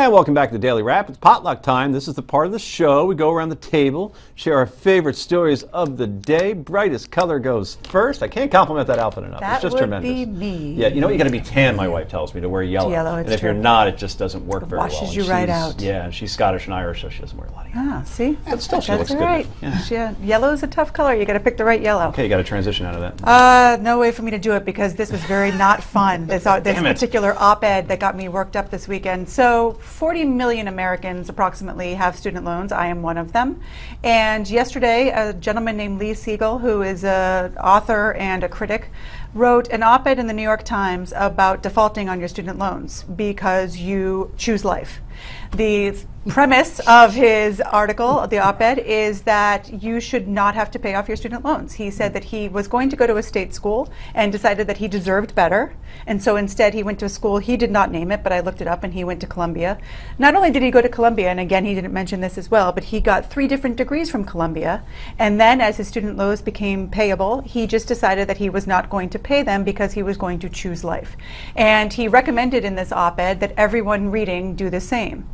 And welcome back to the Daily Wrap. It's potluck time. This is the part of the show we go around the table, share our favorite stories of the day. Brightest color goes first. I can't compliment that outfit enough. It's just tremendous. That would be me. Yeah, you know what? You got to be tan, my wife tells me, to wear yellow. It's and if you're not, it just doesn't work very well. Washes you right out. Yeah, and she's Scottish and Irish, so she doesn't wear a lot of yellow. Ah, see? But still, she That's looks right. good. Yeah. Yellow is a tough color. You got to pick the right yellow. Okay, you got to transition out of that. No way for me to do it because this was very not fun. This particular op-ed that got me worked up this weekend. So 40 million Americans approximately have student loans. I am one of them. And yesterday, a gentleman named Lee Siegel, who is an author and a critic, wrote an op-ed in the New York Times about defaulting on your student loans because you choose life. The premise of his article, the op-ed, is that you should not have to pay off your student loans. He said that he was going to go to a state school and decided that he deserved better. And so instead he went to a school, he did not name it, but I looked it up, and he went to Columbia. Not only did he go to Columbia, and again, he didn't mention this as well, but he got 3 different degrees from Columbia. And then as his student loans became payable, he just decided that he was not going to pay them because he was going to choose life. And he recommended in this op-ed that everyone reading do the same.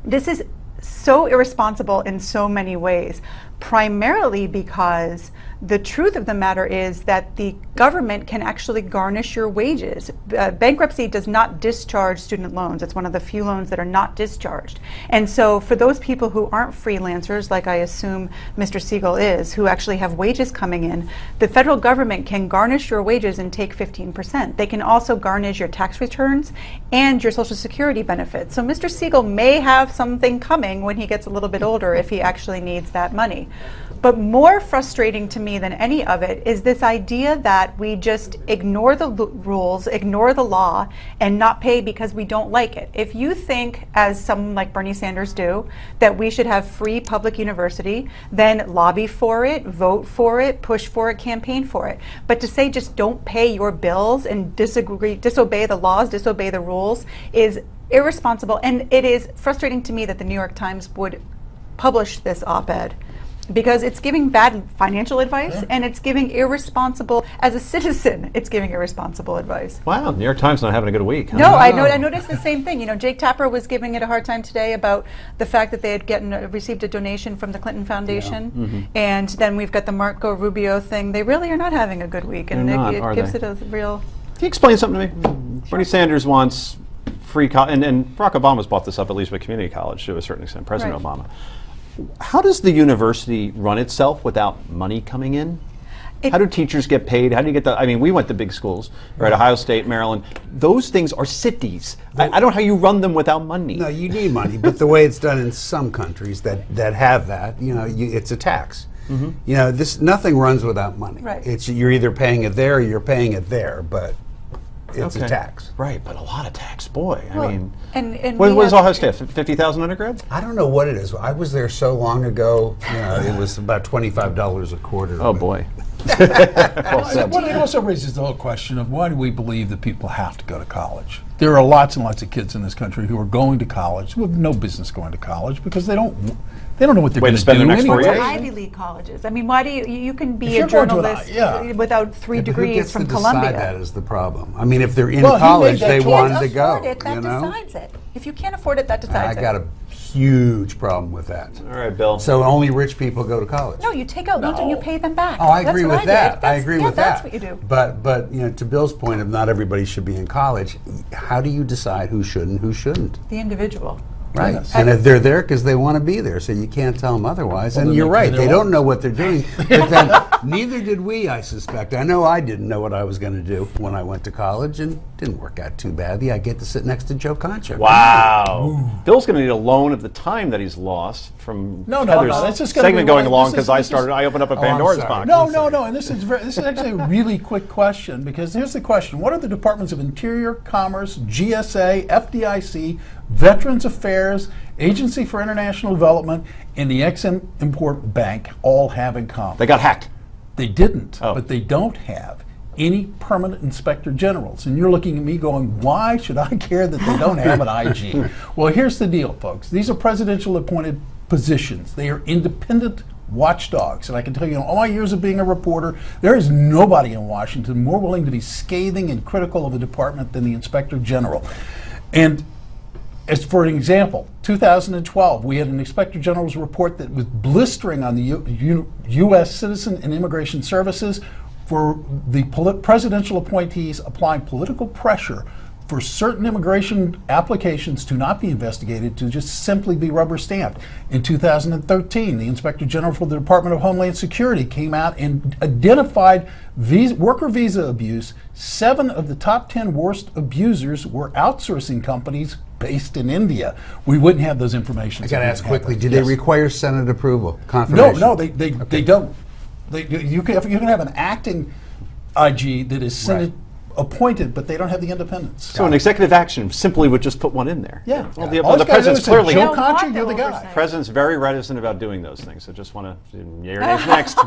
This is so irresponsible in so many ways, primarily because the truth of the matter is that the government can actually garnish your wages. Bankruptcy does not discharge student loans. It's one of the few loans that are not discharged. And so for those people who aren't freelancers, like I assume Mr. Siegel is, who actually have wages coming in, the federal government can garnish your wages and take 15%. They can also garnish your tax returns and your Social Security benefits. So Mr. Siegel may have something coming when he gets a little bit older if he actually needs that money. But more frustrating to me than any of it is this idea that we just ignore the rules, ignore the law, and not pay because we don't like it. If you think, as someone like Bernie Sanders do, that we should have free public university, then lobby for it, vote for it, push for it, campaign for it. But to say just don't pay your bills and disobey the laws, disobey the rules is irresponsible. And it is frustrating to me that the New York Times would publish this op-ed, because it's giving bad financial advice, and it's giving irresponsible, as a citizen, it's giving irresponsible advice. Wow, New York Times not having a good week. Huh? No, I noticed the same thing. You know, Jake Tapper was giving it a hard time today about the fact that they had received a donation from the Clinton Foundation, and then we've got the Marco Rubio thing. They really are not having a good week, and it gives it a real... Can you explain something to me? Sure. Bernie Sanders wants free college, and Barack Obama's brought this up, at least with community college to a certain extent, President Obama. How does the university run itself without money coming in? How do teachers get paid? How do you get the, I mean, we went to big schools, right? Ohio State, Maryland. Those things are cities. I don't know how you run them without money. No, you need money, but the way it's done in some countries that have that, you know, it's a tax. You know, nothing runs without money. Right. You're either paying it there or you're paying it there, but it's a tax. Right, but a lot of tax, boy. Well, I mean, and what is Ohio State, 50,000 undergrad? I don't know what it is. I was there so long ago, you know, it was about $25 a quarter. Oh, boy. Well, it also raises the whole question of why do we believe that people have to go to college? There are lots and lots of kids in this country who are going to college with no business going to college because they don't know what they're going to do. Their next 4 years? Ivy League colleges. I mean, why do you can be a journalist without 3 degrees from Columbia? Who gets to decide that is the problem. I mean, if they're in college, they wanted to go. That decides it. If you can't afford it, that decides it. I got a huge problem with that. All right, Bill. So only rich people go to college. No, you take out loans and you pay them back. Oh, I agree with that. I agree with that. That's what you do. But you know, to Bill's point of not everybody should be in college, how do you decide who should and who shouldn't? The individual. Right. Yes. And if they're there because they want to be there, so you can't tell them otherwise. Well, and you're right, they don't know what they're doing. Right. But then neither did we, I suspect. I know I didn't know what I was going to do when I went to college, and it didn't work out too badly. I get to sit next to Joe Concha. Wow. Ooh. Bill's going to need a loan of the time that he's lost from Heather's that's just segment going along because I opened up a Pandora's box. No, and this is actually a really quick question, because here's the question. What are the departments of Interior, Commerce, GSA, FDIC, Veterans Affairs, Agency for International Development, and the Ex-Import Bank all have in common? They got hacked. They didn't, but they don't have any permanent inspector generals. And you're looking at me going, why should I care that they don't have an IG? Well, here's the deal, folks. These are presidential appointed positions. They are independent watchdogs. And I can tell you, in all my years of being a reporter, there is nobody in Washington more willing to be scathing and critical of a department than the inspector general. And As for an example, 2012, we had an Inspector General's report that was blistering on the U.S. Citizen and Immigration Services for the presidential appointees applying political pressure for certain immigration applications to not be investigated, to just simply be rubber stamped. In 2013, the Inspector General for the Department of Homeland Security came out and identified worker visa abuse. 7 of the top 10 worst abusers were outsourcing companies based in India. We wouldn't have those information. I got to ask quickly, do they require Senate approval, confirmation? No, they don't. You can have an acting IG that is Senate appointed, but they don't have the independence. So an executive action simply would just put one in there. Yeah. Well, All the he's gotta do president's is say, clearly Joe Concha, you're the guy. president's very reticent about doing those things. So just want to, yay or nay next.